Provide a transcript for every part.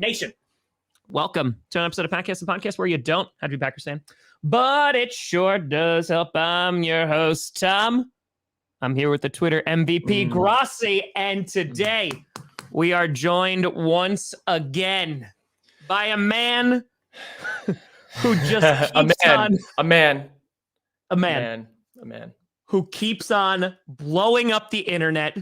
Nation. Welcome to an episode of Podcast, the podcast where you don't have to be Packers fan, but it sure does help. I'm your host, Tom. I'm here with the Twitter MVP, Grossi, and today we are joined once again by a man who just keeps a man who keeps on blowing up the internet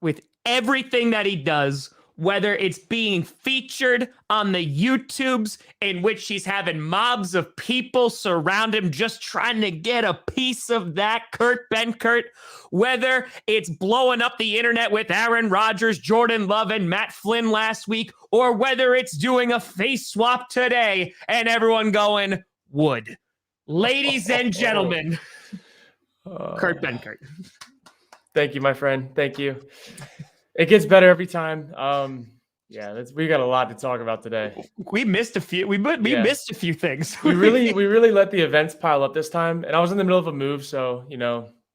with everything that he does, whether it's being featured on the YouTubes in which he's having mobs of people surround him just trying to get a piece of that Kurt Benkert, whether it's blowing up the internet with Aaron Rodgers, Jordan Love, and Matt Flynn last week, or whether it's doing a face swap today and everyone going, wood. Ladies and gentlemen, Kurt Benkert. Thank you, my friend. Thank you. It gets better every time. We got a lot to talk about today. We missed a few. We missed a few things. we really let the events pile up this time, and I was in the middle of a move, so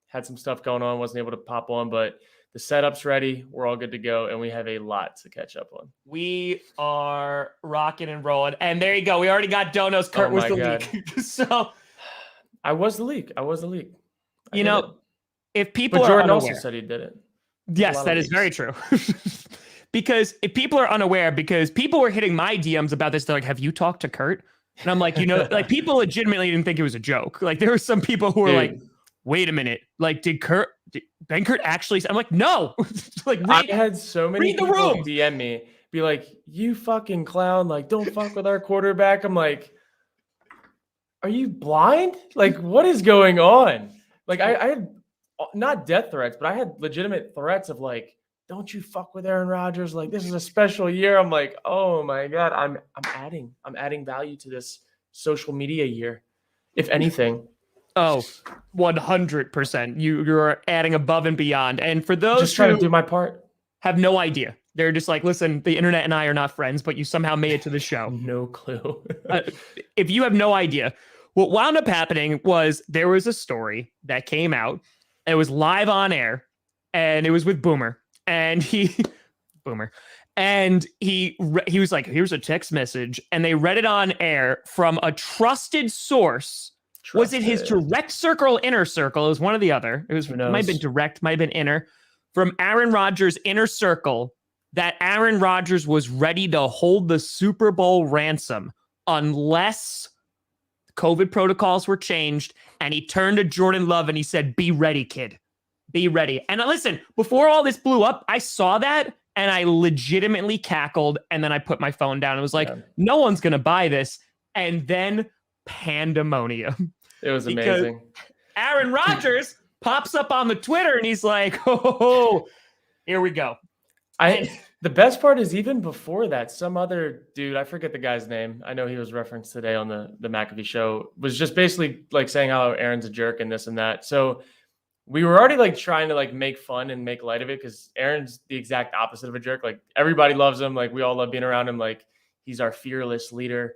had some stuff going on. Wasn't able to pop on, but the setup's ready. We're all good to go, and we have a lot to catch up on. We are rocking and rolling, and there you go. We already got donos. Kurt was the leak. So I was the leak. If people but are Jordan unaware, also said he did it. Yes, that is very true. Because if people are unaware, because people were hitting my DMs about this, they're like, have you talked to Kurt? And I'm like, like people legitimately didn't think it was a joke. Like there were some people who were like, wait a minute. Like, did Benkert actually? I'm like, no. I had so many people DM me, be like, you fucking clown. Like, don't fuck with our quarterback. I'm like, are you blind? Like, what is going on? Like, I had not death threats, but I had legitimate threats of like, don't you fuck with Aaron Rodgers. Like, this is a special year. I'm like, oh my God, I'm adding value to this social media year, if anything. Oh, 100%. You're adding above and beyond. And for those just trying to do my part, have no idea. They're just like, listen, the internet and I are not friends, but you somehow made it to the show. No clue. If you have no idea, what wound up happening was there was a story that came out. It was live on air, and it was with Boomer, and he was like, here's a text message, and they read it on air from a trusted source. Was it his direct circle, inner circle? It was one or the other. It might have been direct, might have been inner, from Aaron Rodgers' inner circle, that Aaron Rodgers was ready to hold the Super Bowl ransom unless COVID protocols were changed, and he turned to Jordan Love and he said, be ready, kid. Be ready. And listen, before all this blew up, I saw that and I legitimately cackled, and then I put my phone down and was like, no one's going to buy this. And then pandemonium. It was amazing. Aaron Rodgers pops up on the Twitter and he's like, oh, here we go. The best part is even before that, some other dude, I forget the guy's name, I know he was referenced today on the McAfee show, was just basically like saying how Aaron's a jerk and this and that. So we were already like trying to like make fun and make light of it because Aaron's the exact opposite of a jerk. Like everybody loves him. Like we all love being around him. Like he's our fearless leader,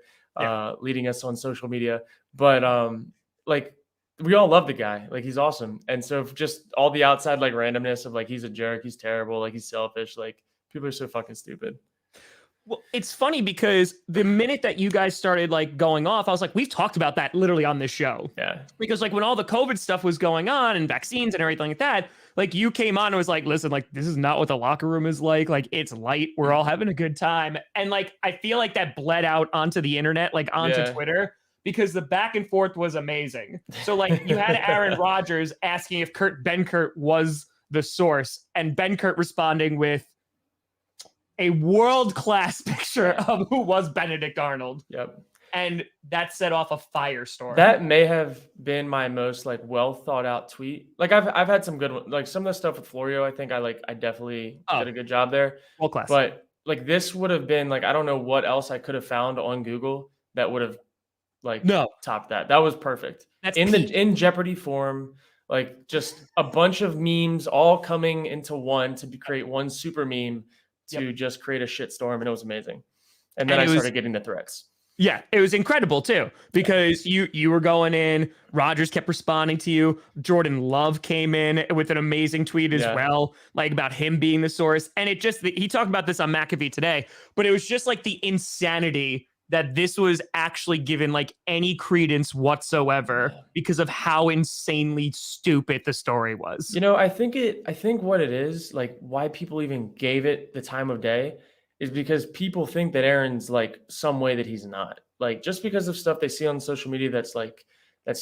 leading us on social media. But like we all love the guy. Like he's awesome. And so just all the outside like randomness of like he's a jerk, he's terrible, like he's selfish, like people are so fucking stupid. Well, it's funny because the minute that you guys started like going off, I was like, we've talked about that literally on this show. Yeah. Because like when all the COVID stuff was going on and vaccines and everything like that, like you came on and was like, listen, like this is not what the locker room is like. Like it's light. We're all having a good time. And like, I feel like that bled out onto the internet, like onto Twitter, because the back and forth was amazing. So like you had Aaron Rodgers asking if Kurt Benkert was the source, and Benkert responding with a world-class picture of who was Benedict Arnold. Yep. And that set off a firestorm. That may have been my most like well thought out tweet. Like I've had some good ones. Like some of the stuff with Florio, I think I definitely did a good job there. World class. But like this would have been like, I don't know what else I could have found on Google that would have like topped that. That was perfect. That's in Jeopardy form, like just a bunch of memes all coming into one to create one super meme to just create a shit storm, and it was amazing. And then I started getting the threats. Yeah, it was incredible too, because you were going in, Rodgers kept responding to you. Jordan Love came in with an amazing tweet as well, like about him being the source. And it just, he talked about this on McAfee today, but it was just like the insanity that this was actually given like any credence whatsoever because of how insanely stupid the story was. You know, I think what it is, like why people even gave it the time of day is because people think that Aaron's like some way that he's not. Like just because of stuff they see on social media that's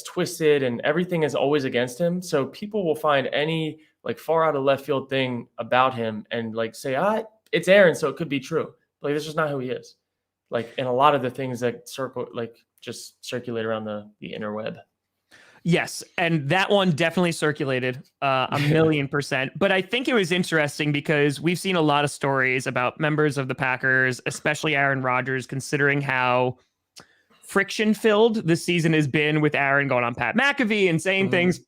twisted and everything is always against him. So people will find any like far out of left field thing about him and like say, it's Aaron, so it could be true. Like this is not who he is. Like in a lot of the things that just circulate around the interweb. Yes, and that one definitely circulated 1,000,000%. But I think it was interesting because we've seen a lot of stories about members of the Packers, especially Aaron Rodgers, considering how friction-filled this season has been with Aaron going on Pat McAfee and saying things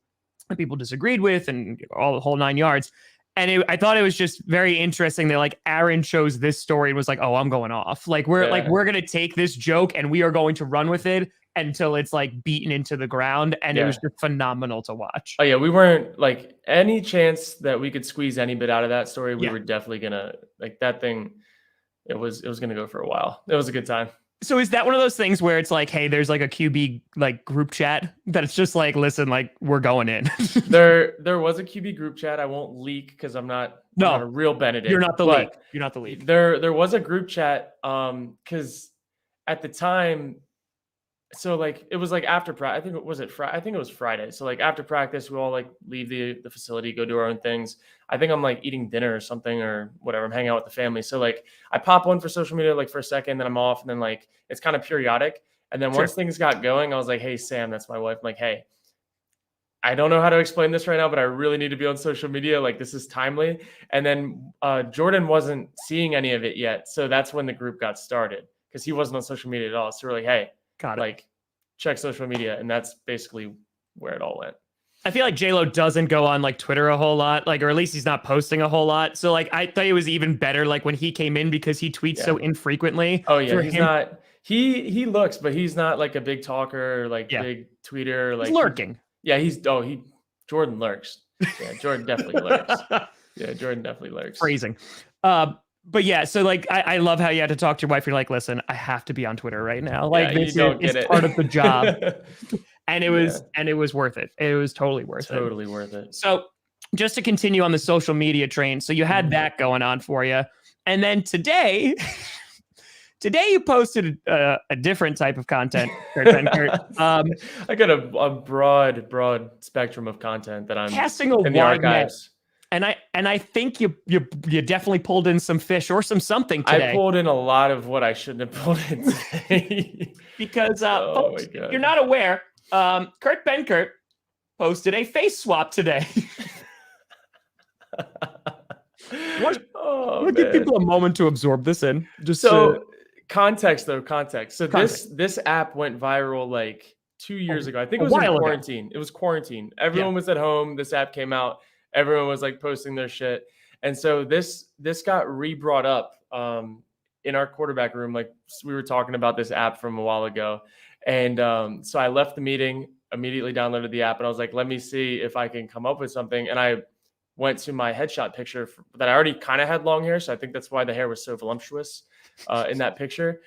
that people disagreed with and all the whole 9 yards. And I thought it was just very interesting that like Aaron chose this story and was like, "Oh, I'm going off. Like we're going to take this joke and we are going to run with it until it's like beaten into the ground." And it was just phenomenal to watch. Oh yeah, we weren't like any chance that we could squeeze any bit out of that story. We were definitely gonna like that thing. It was gonna go for a while. It was a good time. So is that one of those things where it's like, hey, there's like a QB like group chat that it's just like, listen, like we're going in. There was a QB group chat. I won't leak because I'm not a real Benedict. You're not the leak. You're not the leak. There was a group chat because at the time, so like it was like after practice. I think it was Friday. So like after practice, we all like leave the facility, go do our own things. I think I'm like eating dinner or something or whatever. I'm hanging out with the family. So like I pop on for social media like for a second, then I'm off, and then like it's kind of periodic. And then once things got going, I was like, "Hey Sam, that's my wife." I'm like, "Hey, I don't know how to explain this right now, but I really need to be on social media. Like this is timely." And then Jordan wasn't seeing any of it yet, so that's when the group got started because he wasn't on social media at all. So we're like, "Hey." Like check social media, and that's basically where it all went. I feel like J-Lo doesn't go on like Twitter a whole lot, like, or at least he's not posting a whole lot. So like I thought it was even better like when he came in because he tweets so infrequently. Oh yeah, he's not he looks, but he's not like a big talker or like big tweeter. Like he's lurking. Jordan lurks. Yeah, Jordan definitely lurks. Yeah, Jordan definitely lurks. Phrasing. But yeah, so like I love how you had to talk to your wife. You're like, "Listen, I have to be on Twitter right now. Like this is part of the job." And it was worth it. It was totally worth it. Totally worth it. So just to continue on the social media train, so you had that going on for you, and then today you posted a different type of content, Kurt Benkert. I got a broad spectrum of content that I'm casting a in the wide archives. Net. And I think you definitely pulled in some fish or something today. I pulled in a lot of what I shouldn't have pulled in today. Because folks, if you're not aware, Kurt Benkert posted a face swap today. Give people a moment to absorb this in. Context. So this app went viral like 2 years ago. I think it was in quarantine. It was quarantine. Everyone was at home. This app came out. Everyone was like posting their shit. And so this got re-brought up in our quarterback room. Like we were talking about this app from a while ago. And so I left the meeting, immediately downloaded the app, and I was like, let me see if I can come up with something. And I went to my headshot picture that I already kind of had long hair. So I think that's why the hair was so voluptuous in that picture.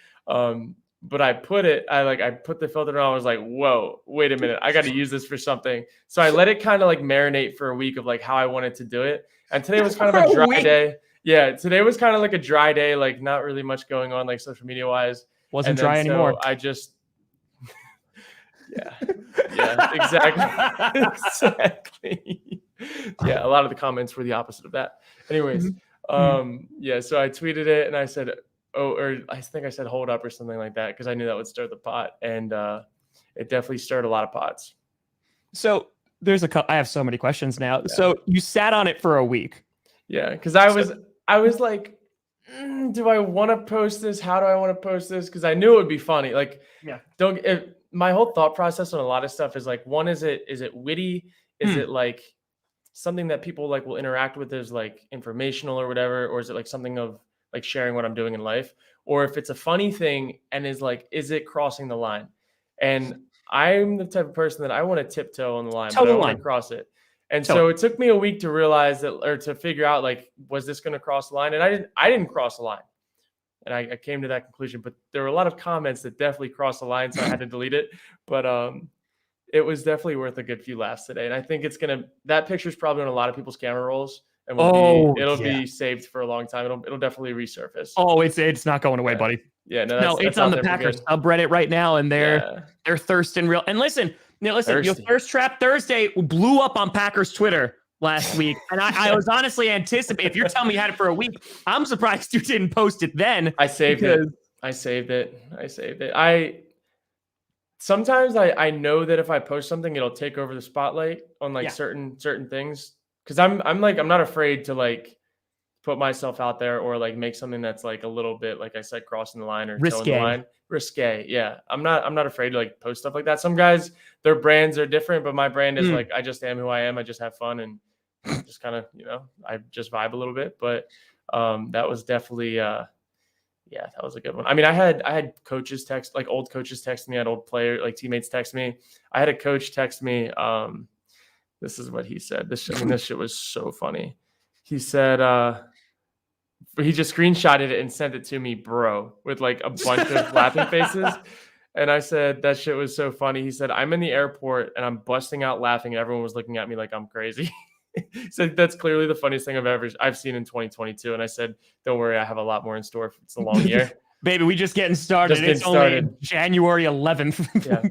But I put the filter on. I was like, whoa, wait a minute. I got to use this for something. So I let it kind of like marinate for a week of like how I wanted to do it. And today was kind of a dry day. Yeah. Today was kind of like a dry day, like not really much going on, like social media wise. Wasn't dry anymore. I just, yeah, exactly. Yeah. A lot of the comments were the opposite of that. Anyways. So I tweeted it and I said, I think I said hold up or something like that because I knew that would stir the pot, and it definitely stirred a lot of pots. So I have so many questions now. Yeah. So you sat on it for a week. Yeah, because I was like, do I want to post this? How do I want to post this? Because I knew it would be funny. Like, my whole thought process on a lot of stuff is like, one, is it witty? Is it like something that people like will interact with as like informational or whatever, or is it like something of like sharing what I'm doing in life, or if it's a funny thing and is it crossing the line? And I'm the type of person that I want to tiptoe on the line, but I don't want to cross it. And so it took me a week to realize that, or to figure out, like, was this going to cross the line? And I didn't cross the line. And I came to that conclusion, but there were a lot of comments that definitely crossed the line, so I had to delete it. But it was definitely worth a good few laughs today. And I think that picture's probably on a lot of people's camera rolls, and it'll be saved for a long time. It'll definitely resurface. Oh, it's not going away, buddy. Yeah, no, it's on the Packers subreddit right now, and they're thirsting real. And listen, your Thirst Trap Thursday blew up on Packers Twitter last week, and I was honestly anticipating. If you're telling me you had it for a week, I'm surprised you didn't post it then. I saved it. Sometimes I know that if I post something, it'll take over the spotlight on like certain things, because I'm not afraid to like put myself out there or like make something that's like a little bit, like I said, crossing the line or towing the line. Risque. Yeah. I'm not afraid to like post stuff like that. Some guys, their brands are different, but my brand is like, I just am who I am. I just have fun and just kind of, I just vibe a little bit. But that was definitely, that was a good one. I mean, I had coaches text, like old coaches text me, I had old player, like teammates text me. I had a coach text me. This is what he said. This shit was so funny. He said, he just screenshotted it and sent it to me, bro, with like a bunch of laughing faces. And I said, that shit was so funny. He said, I'm in the airport and I'm busting out laughing. And everyone was looking at me like I'm crazy. He said, that's clearly the funniest thing I've seen in 2022. And I said, don't worry, I have a lot more in store. It's a long year. Baby, we just getting started. It's only January 11th. Yeah.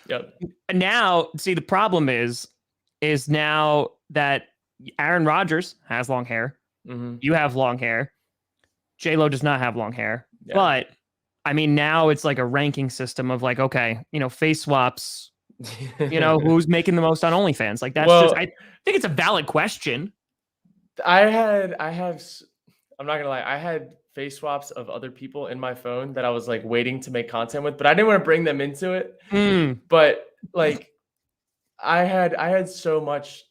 Yep. And now, see, the problem is now that Aaron Rodgers has long hair. Mm-hmm. You have long hair. J-Lo does not have long hair. Yeah. But I mean, now it's like a ranking system of like, okay, face swaps, who's making the most on OnlyFans? Like, that's I think it's a valid question. I'm not gonna lie, I had face swaps of other people in my phone that I was like waiting to make content with, but I didn't want to bring them into it. But like, I had so much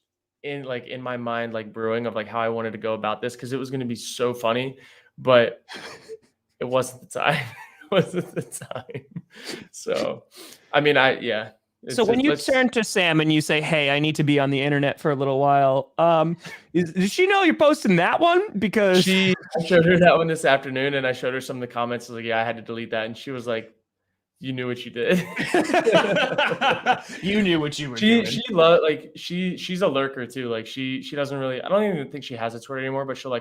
in my mind, like brewing of like how I wanted to go about this, because it was going to be so funny, but it wasn't the time. So, I mean, So when you turn to Sam and you say, hey, I need to be on the internet for a little while, does she know you're posting that one? Because I showed her that one this afternoon, and I showed her some of the comments. I was like, yeah, I had to delete that. And she was like, you knew what you did. You knew what you were doing. She's a lurker too. Like she doesn't really, I don't even think she has a Twitter anymore, but she'll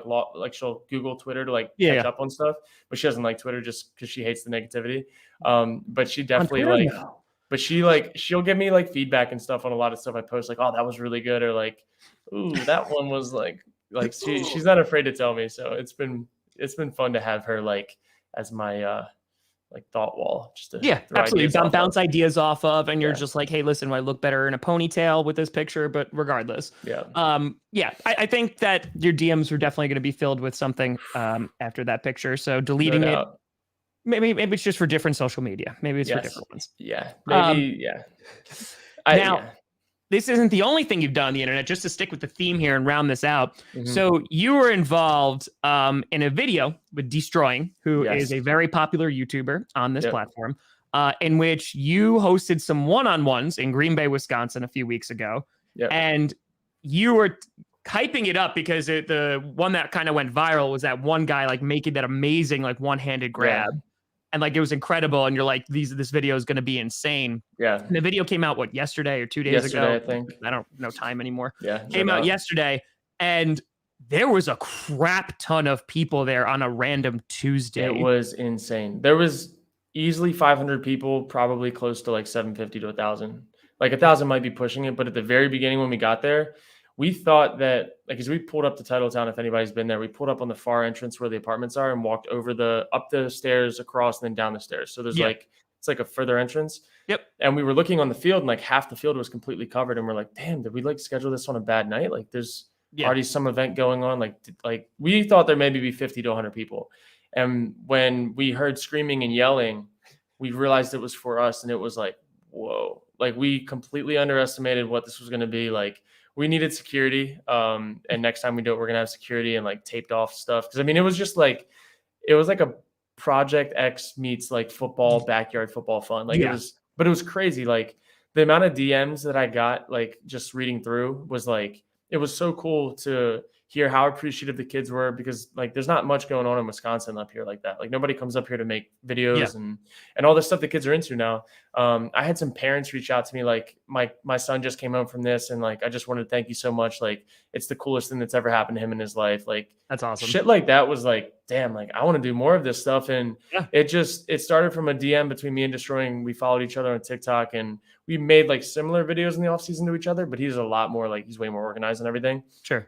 she'll Google Twitter to catch up on stuff, but she doesn't like Twitter just because she hates the negativity. But she definitely but she'll give me like feedback and stuff on a lot of stuff I post, like, oh, that was really good, or like, ooh, that one was like she's not afraid to tell me. So it's been fun to have her like as my thought wall, just to absolutely bounce ideas off of, and you're just like, hey, listen, I look better in a ponytail with this picture, but regardless, I think that your DMs were definitely going to be filled with something after that picture. So deleting it, maybe it's just for different social media. Maybe it's for different ones. Yeah, maybe. This isn't the only thing you've done on the internet. Just to stick with the theme here and round this out. Mm-hmm. So you were involved in a video with Destroying, who is a very popular YouTuber on this platform, in which you hosted some one-on-ones in Green Bay, Wisconsin a few weeks ago. Yep. And you were hyping it up because the one that kind of went viral was that one guy like making that amazing like one-handed grab. Yeah. And like, it was incredible. And you're like, this video is going to be insane. Yeah. And the video came out, yesterday or 2 days ago? I think. I don't know time anymore. Yeah. Came out yesterday. And there was a crap ton of people there on a random Tuesday. It was insane. There was easily 500 people, probably close to like 750 to 1,000. Like 1,000 might be pushing it. But at the very beginning when we got there, we thought that, like, as we pulled up to Titletown, if anybody's been there, we pulled up on the far entrance where the apartments are and walked up the stairs, across, and then down the stairs. So there's it's like a further entrance. Yep. And we were looking on the field, and like half the field was completely covered. And we're like, damn, did we like schedule this on a bad night? Like, there's already some event going on. Like we thought there maybe be 50 to 100 people. And when we heard screaming and yelling, we realized it was for us. And it was like, whoa, like we completely underestimated what this was going to be. Like, we needed security. And next time we do it, we're going to have security and like taped off stuff. Cause I mean, it it was like a Project X meets like football, backyard football fun. Like it was crazy. Like the amount of DMs that I got, like just reading through was like, it was so cool to hear how appreciative the kids were, because like there's not much going on in Wisconsin up here like that. Like nobody comes up here to make videos and all this stuff the kids are into now. I had some parents reach out to me like, my son just came home from this, and like I just wanted to thank you so much. Like it's the coolest thing that's ever happened to him in his life. Like that's awesome. Shit like that was like, damn, like I want to do more of this stuff. And it started from a DM between me and Destroying. We followed each other on TikTok, and we made like similar videos in the off season to each other, but he's a lot more like, he's way more organized and everything. Sure.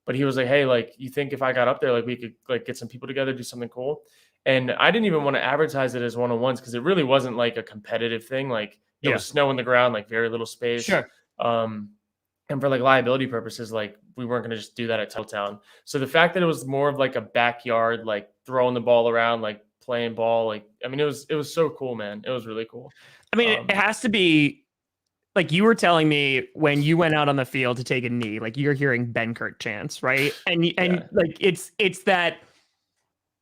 But he was like, hey, like, you think if I got up there, like we could like get some people together, do something cool. And I didn't even want to advertise it as one-on-ones, because it really wasn't like a competitive thing. Like there was snow on the ground, like very little space. Sure. And for like liability purposes, like we weren't going to just do that at Town. So the fact that it was more of like a backyard, like throwing the ball around, like playing ball, like, I mean, it was so cool, man. It was really cool. I mean, it has to be, like you were telling me when you went out on the field to take a knee, like you're hearing Benkert chants, right? And like it's that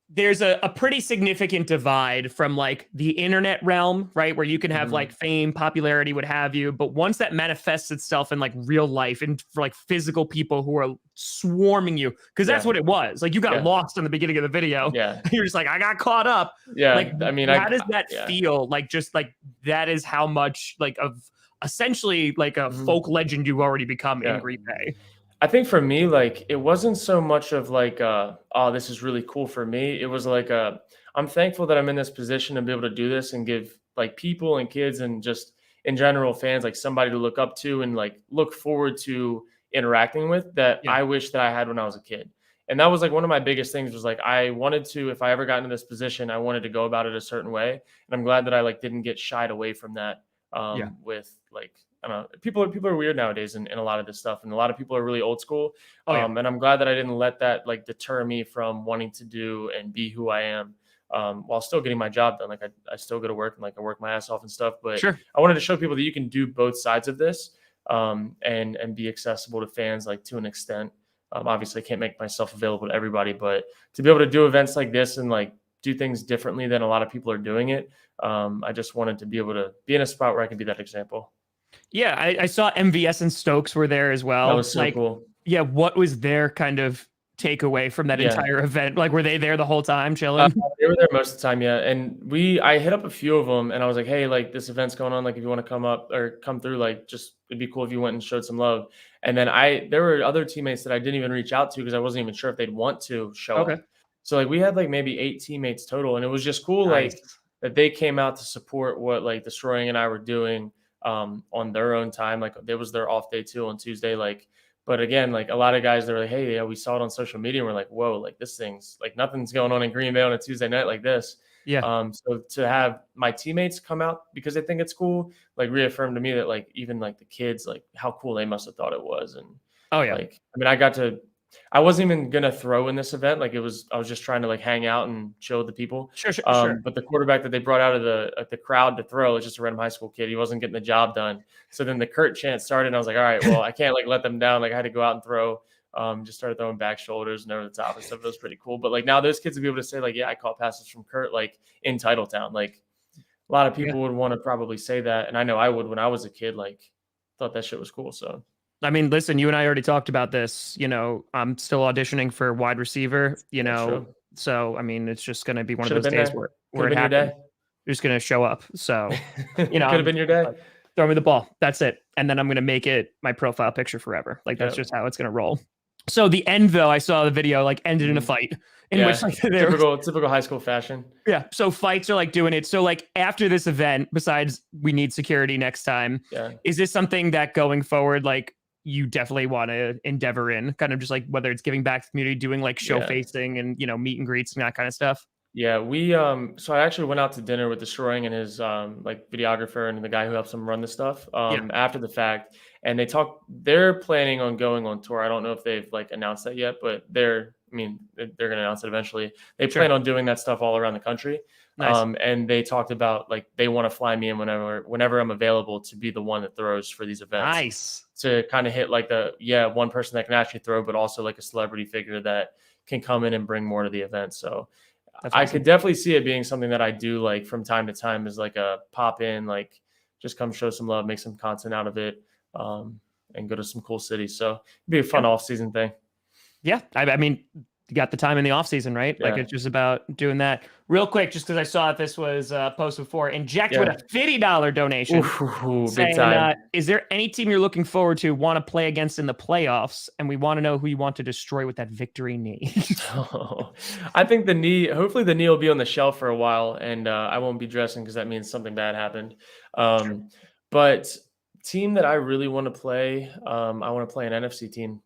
there's a pretty significant divide from like the internet realm, right? Where you can have like fame, popularity, what have you. But once that manifests itself in like real life and for like physical people who are swarming you, because that's what it was. Like you got lost in the beginning of the video. Yeah. You're just like, I got caught up. Yeah. Like, I mean, how does that feel? Like, just like that is how much like of essentially like a folk legend you've already become in Green Bay. I think for me, like, it wasn't so much of like, oh, this is really cool for me. It was like, I'm thankful that I'm in this position to be able to do this and give like people and kids and just in general fans, like somebody to look up to and like look forward to interacting with that I wish that I had when I was a kid. And that was like one of my biggest things was like, I wanted to, if I ever got into this position, I wanted to go about it a certain way. And I'm glad that I like didn't get shied away from that. With like, I don't know, people are weird nowadays in a lot of this stuff. And a lot of people are really old school. And I'm glad that I didn't let that like deter me from wanting to do and be who I am, while still getting my job done. Like I still go to work and like I work my ass off and stuff, but I wanted to show people that you can do both sides of this, and be accessible to fans, like to an extent. Obviously I can't make myself available to everybody, but to be able to do events like this and like do things differently than a lot of people are doing it. I just wanted to be able to be in a spot where I can be that example. Yeah, I saw MVS and Stokes were there as well. That was so cool. Yeah, what was their kind of takeaway from that entire event? Like, were they there the whole time chilling? They were there most of the time, yeah. And I hit up a few of them, and I was like, hey, like this event's going on. Like, if you want to come up or come through, like, just it'd be cool if you went and showed some love. And then there were other teammates that I didn't even reach out to because I wasn't even sure if they'd want to show up. So like we had like maybe 8 teammates total, and it was just cool, like that they came out to support what like Destroying and I were doing on their own time. Like it was their off day too on Tuesday. Like, but again, like a lot of guys, they're like, hey, yeah, we saw it on social media, and we're like, whoa, like this thing's like nothing's going on in Green Bay on a Tuesday night like this. Yeah. So to have my teammates come out because they think it's cool, like reaffirmed to me that like even like the kids, like how cool they must have thought it was. And like, I mean, I wasn't even gonna throw in this event. Like I was just trying to like hang out and chill with the people. Sure. But the quarterback that they brought out of the crowd to throw was just a random high school kid. He wasn't getting the job done. So then the Kurt chant started, and I was like, all right, well, I can't like let them down. Like I had to go out and throw. Just started throwing back shoulders and over the top and stuff. It was pretty cool. But like now those kids will be able to say like, yeah, I caught passes from Kurt like in Titletown. Like a lot of people would want to probably say that, and I know I would when I was a kid. Like thought that shit was cool. So. I mean, listen, you and I already talked about this. You know, I'm still auditioning for wide receiver, you know, so I mean, it's just going to be one of those days where it happens. You're just going to show up. So, you know, could have been your day. Throw me the ball. That's it. And then I'm going to make it my profile picture forever. Like that's just how it's going to roll. So the end, though, I saw the video like ended in a fight in which like typical high school fashion. Yeah. So fights are like doing it. So like after this event, basides we need security next time. Yeah. Is this something that going forward, like you definitely want to endeavor in, kind of just like whether it's giving back to the community, doing like show facing and, you know, meet and greets and that kind of stuff? Yeah, we so I actually went out to dinner with Destroying and his like videographer and the guy who helps him run the stuff after the fact, and they're planning on going on tour. I don't know if they've like announced that yet, but they're going to announce it eventually. They plan on doing that stuff all around the country. Nice. And they talked about like they want to fly me in whenever I'm available to be the one that throws for these events. Nice. To kind of hit like one person that can actually throw, but also like a celebrity figure that can come in and bring more to the event. So That's I awesome. could definitely see it being something that I do like from time to time, is like a pop in, like just come show some love, make some content out of it, and go to some cool cities. So it'd be a fun off season thing. Yeah. I mean, you got the time in the off season, right? Like it's just about doing that real quick, just because I saw that this was posted before. Inject with a $50 donation. Big time. Is there any team you're looking forward to, want to play against in the playoffs? And we want to know who you want to destroy with that victory knee. I think the knee, hopefully the knee will be on the shelf for a while, and I won't be dressing because that means something bad happened. But team that I really want to play, I want to play an NFC team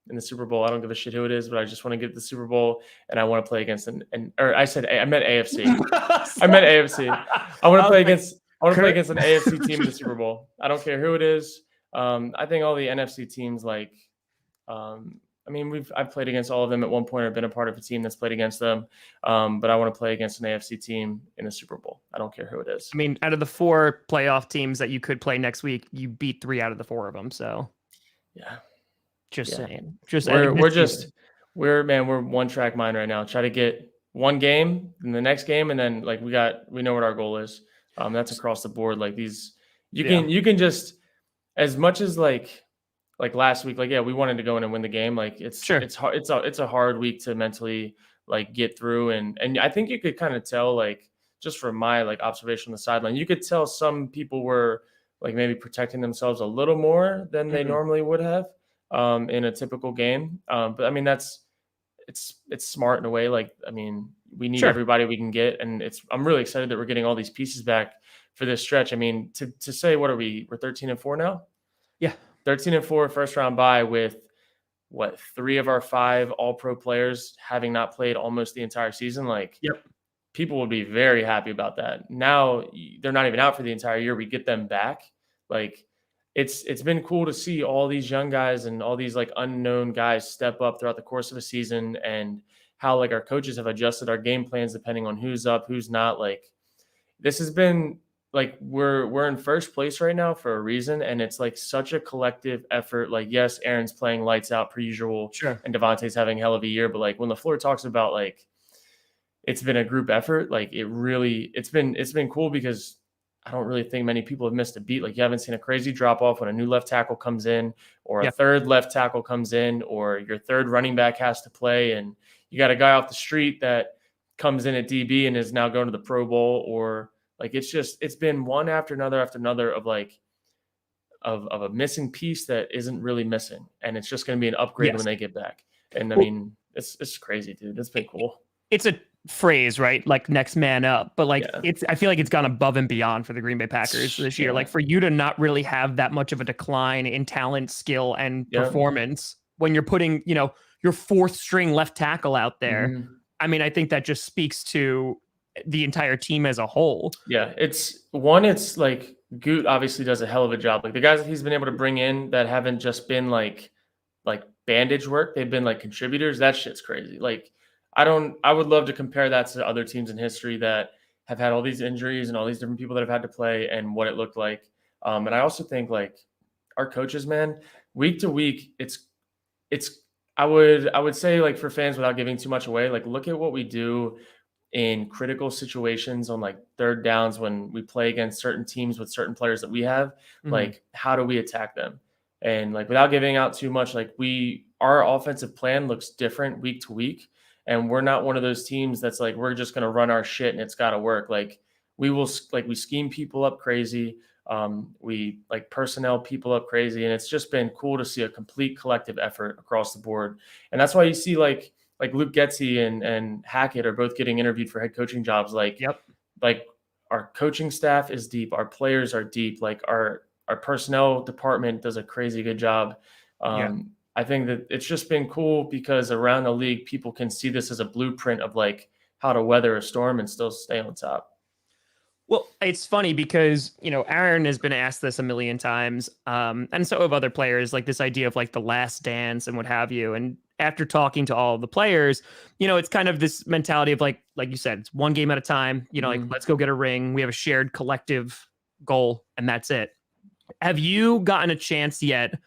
in the Super Bowl. I don't give a shit who it is, but I just want to get the Super Bowl, and I want to play against I meant AFC. I meant AFC. I want to play against an AFC team in the Super Bowl. I don't care who it is. I think all the NFC teams, like, I've played against all of them at one point, or been a part of a team that's played against them. But I want to play against an AFC team in the Super Bowl. I don't care who it is. I mean, out of the 4 playoff teams that you could play next week, you beat 3 out of the 4 of them. So yeah. Just saying. We're one track mind right now. Try to get one game in the next game, and then like we know what our goal is. That's across the board. Like you can just, as much as like last week, we wanted to go in and win the game. Like it's hard. It's a hard week to mentally like get through, and I think you could kind of tell, like, just from my like observation on the sideline, you could tell some people were like maybe protecting themselves a little more than they normally would have. In a typical game. But I mean, it's smart in a way. Like, I mean, we need everybody we can get. And I'm really excited that we're getting all these pieces back for this stretch. I mean, to say, what are we? We're 13-4 now? Yeah. 13-4 first round bye with 3 of our 5 all-pro players having not played almost the entire season. Like, people would be very happy about that. Now they're not even out for the entire year. We get them back. Like, it's been cool to see all these young guys and all these like unknown guys step up throughout the course of a season, and how like our coaches have adjusted our game plans depending on who's up, who's not. Like, this has been like, we're in first place right now for a reason, and it's like such a collective effort. Like, yes, Aaron's playing lights out per usual, and Devontae's having a hell of a year, but like when LaFleur talks about like it's been a group effort, like it's been cool, because I don't really think many people have missed a beat. Like, you haven't seen a crazy drop off when a new left tackle comes in, or a third left tackle comes in, or your third running back has to play, and you got a guy off the street that comes in at DB and is now going to the Pro Bowl, or like, it's been one after another of like of a missing piece that isn't really missing, and it's just going to be an upgrade when they get back. And I mean, it's crazy, dude. It's been cool. It's a phrase, right? Like, next man up, but like I feel like it's gone above and beyond for the Green Bay Packers this year. Like, for you to not really have that much of a decline in talent, skill, and performance when you're putting, your 4th string left tackle out there. I mean, I think that just speaks to the entire team as a whole. Yeah, it's like Goot obviously does a hell of a job. Like, the guys that he's been able to bring in that haven't just been like bandage work, they've been like contributors. That shit's crazy. Like, I would love to compare that to other teams in history that have had all these injuries and all these different people that have had to play, and what it looked like. And I also think like our coaches, man, week to week, I would say, like, for fans, without giving too much away, like, look at what we do in critical situations on like third downs when we play against certain teams with certain players that we have. Like, how do we attack them? And like, without giving out too much, like, our offensive plan looks different week to week. And we're not one of those teams that's like, we're just going to run our shit and it's got to work. Like, we scheme people up crazy. We like personnel people up crazy. And it's just been cool to see a complete collective effort across the board. And that's why you see like Luke Getsy and Hackett are both getting interviewed for head coaching jobs. Like, like, our coaching staff is deep. Our players are deep. Like, our personnel department does a crazy good job. I think that it's just been cool because around the league, people can see this as a blueprint of like how to weather a storm and still stay on top. Well, it's funny because, Aaron has been asked this a million times. And so have other players, like this idea of like the last dance and what have you. And after talking to all the players, it's kind of this mentality of like you said, it's one game at a time, like, let's go get a ring. We have a shared collective goal, and that's it. Have you gotten a chance yet,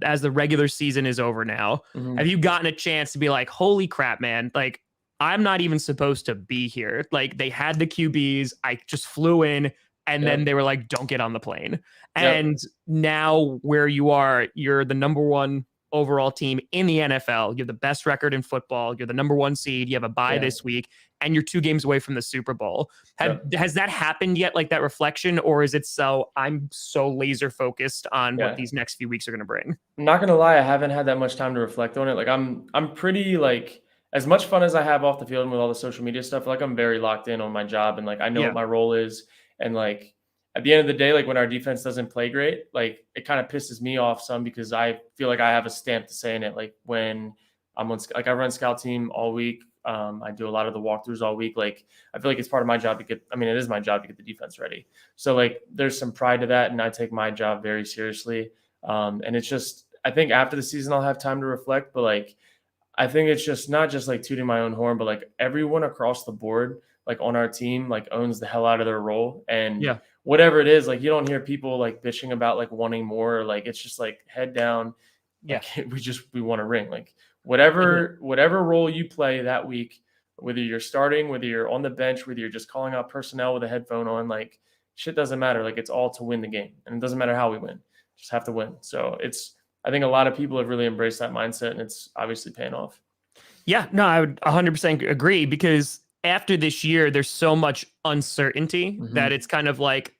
as the regular season is over now, have you gotten a chance to be like, holy crap, man, like, I'm not even supposed to be here. Like they had the QBs. I just flew in and then they were like, don't get on the plane. And now where you are, you're the number one overall team in the NFL. You're the best record in football. You're the number one seed. You have a bye this week and you're 2 games away from the Super Bowl. Has that happened yet? Like that reflection, or is it I'm so laser focused on what these next few weeks are going to bring? I'm not going to lie. I haven't had that much time to reflect on it. Like I'm pretty like, as much fun as I have off the field and with all the social media stuff, like I'm very locked in on my job and like I know what my role is. And like at the end of the day, like when our defense doesn't play great, like it kind of pisses me off some because I feel like I have a stamp to say in it. Like when I'm on, like I run scout team all week. I do a lot of the walkthroughs all week. Like I feel like it's part of my job to it is my job to get the defense ready. So like there's some pride to that. And I take my job very seriously. And it's just, I think after the season, I'll have time to reflect, but like, I think it's just not just like tooting my own horn, but like everyone across the board, like on our team, like owns the hell out of their role. And whatever it is, like you don't hear people like bitching about like wanting more, or, like it's just like head down. Like, we want to ring. Like whatever role you play that week, whether you're starting, whether you're on the bench, whether you're just calling out personnel with a headphone on, like shit doesn't matter. Like it's all to win the game. And it doesn't matter how we win. Just have to win. So I think a lot of people have really embraced that mindset, and it's obviously paying off. Yeah, no, I would 100% agree, because after this year, there's so much uncertainty that it's kind of like,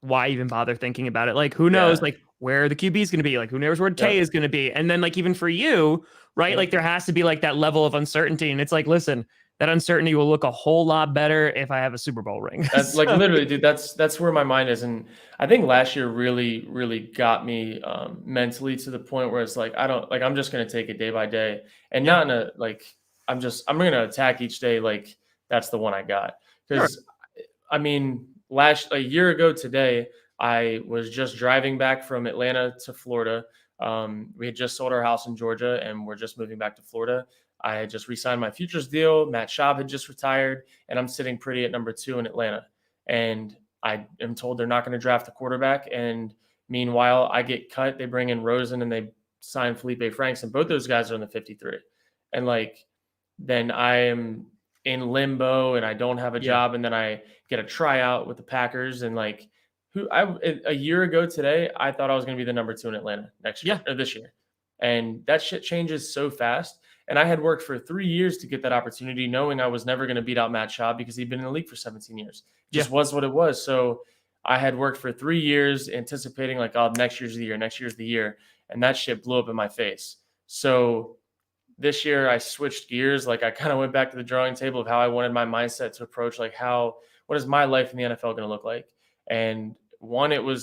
why even bother thinking about it? Like, who knows, like where the QB is going to be? Like, who knows where Tay is going to be? And then like, even for you, right? Like there has to be like that level of uncertainty. And it's like, listen, that uncertainty will look a whole lot better if I have a Super Bowl ring. That's like literally, dude, that's where my mind is. And I think last year really, really got me mentally to the point where it's like, I'm just going to take it day by day and not in a, like, I'm going to attack each day. Like that's the one I got. Cause I mean, a year ago today, I was just driving back from Atlanta to Florida. We had just sold our house in Georgia and we're just moving back to Florida. I had just re-signed my futures deal. Matt Schaub had just retired, and I'm sitting pretty at number 2 in Atlanta. And I am told they're not going to draft a quarterback. And meanwhile, I get cut. They bring in Rosen and they sign Felipe Franks, and both those guys are in the 53. And like, then I am in limbo and I don't have a job. And then I get a tryout with the Packers. And like, a year ago today, I thought I was going to be the number 2 in Atlanta next year or this year. And that shit changes so fast. And I had worked for 3 years to get that opportunity, knowing I was never going to beat out Matt Schaub because he'd been in the league for 17 years. It just was what it was. So I had worked for 3 years anticipating like, oh, next year's the year. And that shit blew up in my face. So this year I switched gears. Like I kind of went back to the drawing table of how I wanted my mindset to approach, like what is my life in the NFL going to look like? And one, I'm going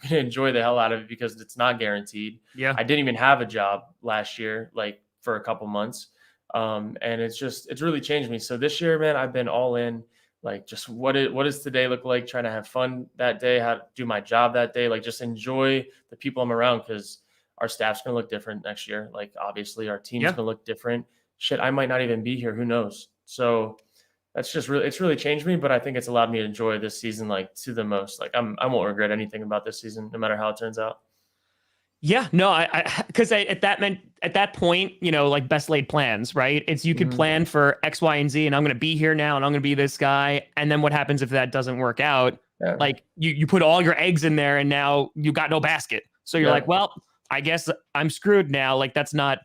to enjoy the hell out of it because it's not guaranteed. I didn't even have a job last year, like for a couple months. And it's really changed me. So this year, man, I've been all in, like just what does today look like? Trying to have fun that day, how to do my job that day, like just enjoy the people I'm around, because our staff's going to look different next year. Like obviously our team's going to look different. Shit, I might not even be here. Who knows? So that's just it's really changed me, but I think it's allowed me to enjoy this season like to the most. Like I won't regret anything about this season, no matter how it turns out. Yeah, no, because at that point, you know, like best laid plans, right? It's you could plan for X, Y, and Z, and I'm going to be here now, and I'm going to be this guy. And then what happens if that doesn't work out? Like you put all your eggs in there, and now you got no basket. So you're like, well, I guess I'm screwed now. Like that's not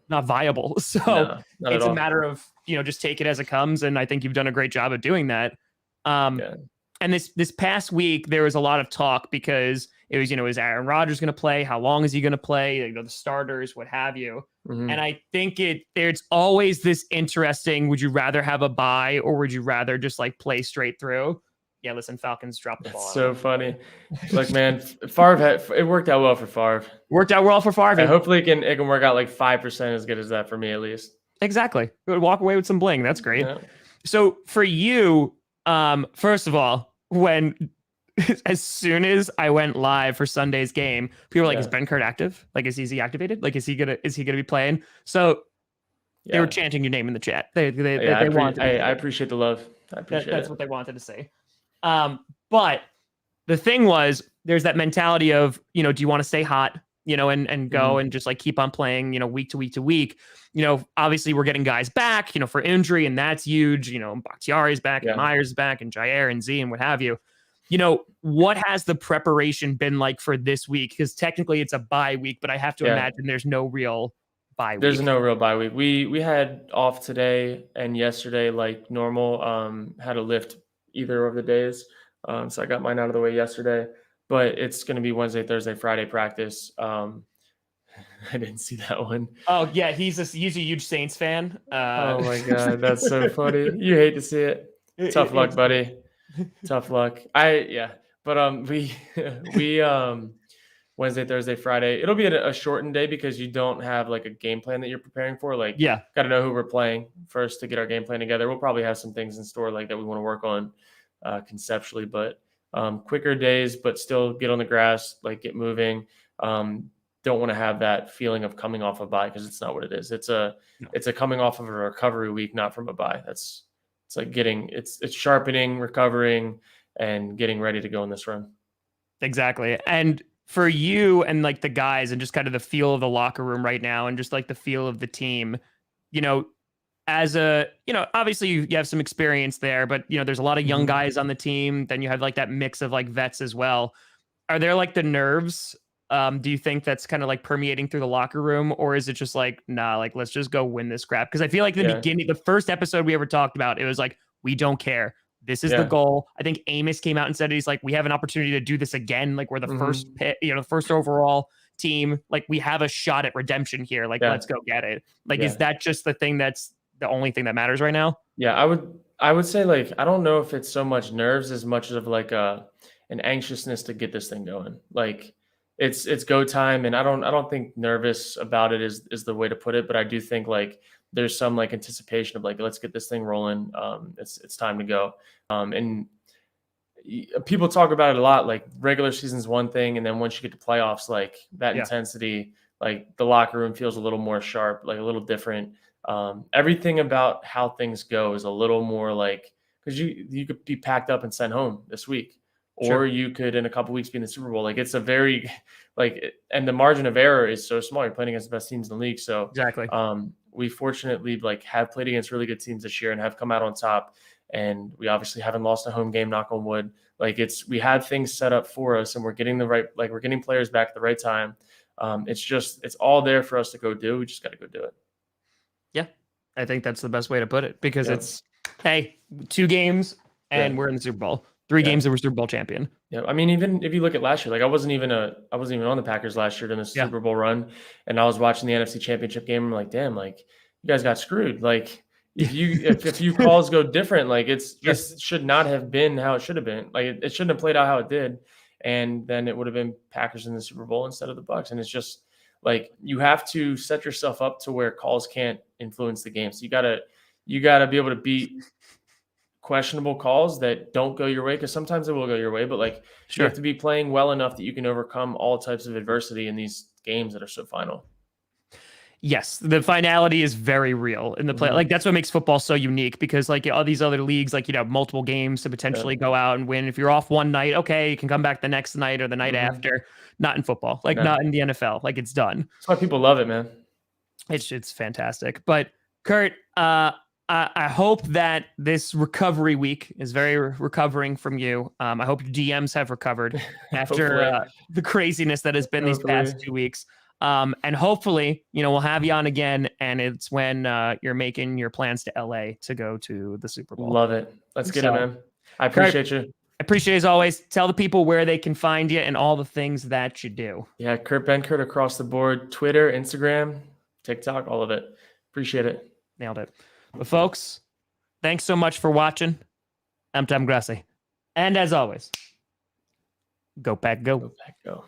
viable. So it's a matter of, you know, just take it as it comes. And I think you've done a great job of doing that. And this past week, there was a lot of talk because it was, you know, is Aaron Rodgers going to play? How long is he going to play? You know, the starters, what have you. And I think it's always this interesting, would you rather have a bye or would you rather just like play straight through? Yeah, listen, Falcons dropped the ball. That's so funny. Like, man, Favre it worked out well for Favre. Worked out well for Favre. And hopefully it can work out like 5% as good as that for me, at least. Exactly. Walk away with some bling. That's great. Yeah. So for you, first of all, as soon as I went live for Sunday's game, people were like, is Benkert active? Like, is he activated? Like, is he gonna be playing? So they were chanting your name in the chat. They wanted. I appreciate the love. That's what they wanted to say. But the thing was, there's that mentality of, you know, do you want to stay hot? and go and just like keep on playing, week to week to week. Obviously we're getting guys back, for injury, and that's huge. Bakhtiari's back, and Myers back, and Jair and Z and what have you. What has the preparation been like for this week? Because technically it's a bye week, but I have to imagine there's no real bye week. There's no real bye week. We had off today and yesterday like normal. Had to lift either of the days. So I got mine out of the way yesterday, but it's going to be Wednesday, Thursday, Friday practice. I didn't see that one. Oh yeah, he's a huge Saints fan. Oh my God, that's so funny. You hate to see it. Tough luck, buddy. Tough luck. But we Wednesday, Thursday, Friday. It'll be a shortened day because you don't have like a game plan that you're preparing for. Like, got to know who we're playing first to get our game plan together. We'll probably have some things in store like that we want to work on conceptually, but quicker days, but still get on the grass, like get moving. Don't want to have that feeling of coming off a bye because it's not what it is. It's a coming off of a recovery week, not from a bye. It's like it's sharpening, recovering, and getting ready to go in this run. Exactly. And for you and like the guys and just kind of the feel of the locker room right now and just like the feel of the team, as obviously you have some experience there, but there's a lot of young guys on the team. Then you have like that mix of like vets as well. Are there like the nerves? Do you think that's kind of like permeating through the locker room, or is it just like, nah, like let's just go win this crap? Because I feel like in the beginning, the first episode we ever talked about, it was like, we don't care. This is the goal. I think Amos came out and said he's like, we have an opportunity to do this again. Like we're the first pick, the first overall team. Like we have a shot at redemption here. Like let's go get it. Like is that just the thing that's the only thing that matters right now? Yeah, I would say like I don't know if it's so much nerves as much as like an anxiousness to get this thing going. Like it's go time, and I don't think nervous about it is the way to put it, but I do think like there's some like anticipation of like, let's get this thing rolling. It's time to go. And people talk about it a lot. Like regular season's one thing, and then once you get to playoffs, like that intensity, like the locker room feels a little more sharp, like a little different. Everything about how things go is a little more like, because you could be packed up and sent home this week, or you could in a couple weeks be in the Super Bowl. Like it's a very and the margin of error is so small. You're playing against the best teams in the league, so exactly. We fortunately like have played against really good teams this year and have come out on top. And we obviously haven't lost a home game, knock on wood. Like we had things set up for us, and we're getting we're getting players back at the right time. It's all there for us to go do. We just got to go do it. Yeah, I think that's the best way to put it, because it's, hey, 2 games and we're in the Super Bowl. 3 games and we're Super Bowl champion. Yeah, I mean, even if you look at last year, like I wasn't even on the Packers last year during the Super Bowl run, and I was watching the NFC Championship game. I'm like, damn, like you guys got screwed. Like if you calls go different, like this should not have been how it should have been. Like it shouldn't have played out how it did, and then it would have been Packers in the Super Bowl instead of the Bucs. And it's just like you have to set yourself up to where calls can't influence the game. So you gotta be able to beat questionable calls that don't go your way, because sometimes it will go your way, but like you have to be playing well enough that you can overcome all types of adversity in these games that are so final. Yes, the finality is very real in the play. Like that's what makes football so unique, because like all these other leagues, like multiple games to potentially go out and win. If you're off one night, okay, you can come back the next night or the night after. Not in football, like not in the NFL. Like it's done. That's why people love it, man. It's fantastic. But Kurt, I hope that this recovery week is very recovering from you. I hope your DMs have recovered after the craziness that has been these past 2 weeks. And hopefully, we'll have you on again, and it's when you're making your plans to LA to go to the Super Bowl. Love it. Let's get it, man. I appreciate you. I appreciate it as always. Tell the people where they can find you and all the things that you do. Yeah, Kurt Benkert across the board. Twitter, Instagram, TikTok, all of it. Appreciate it. Nailed it. But folks, thanks so much for watching. I'm Tom Grassi. And as always, go Pack, go. Go Pack, go.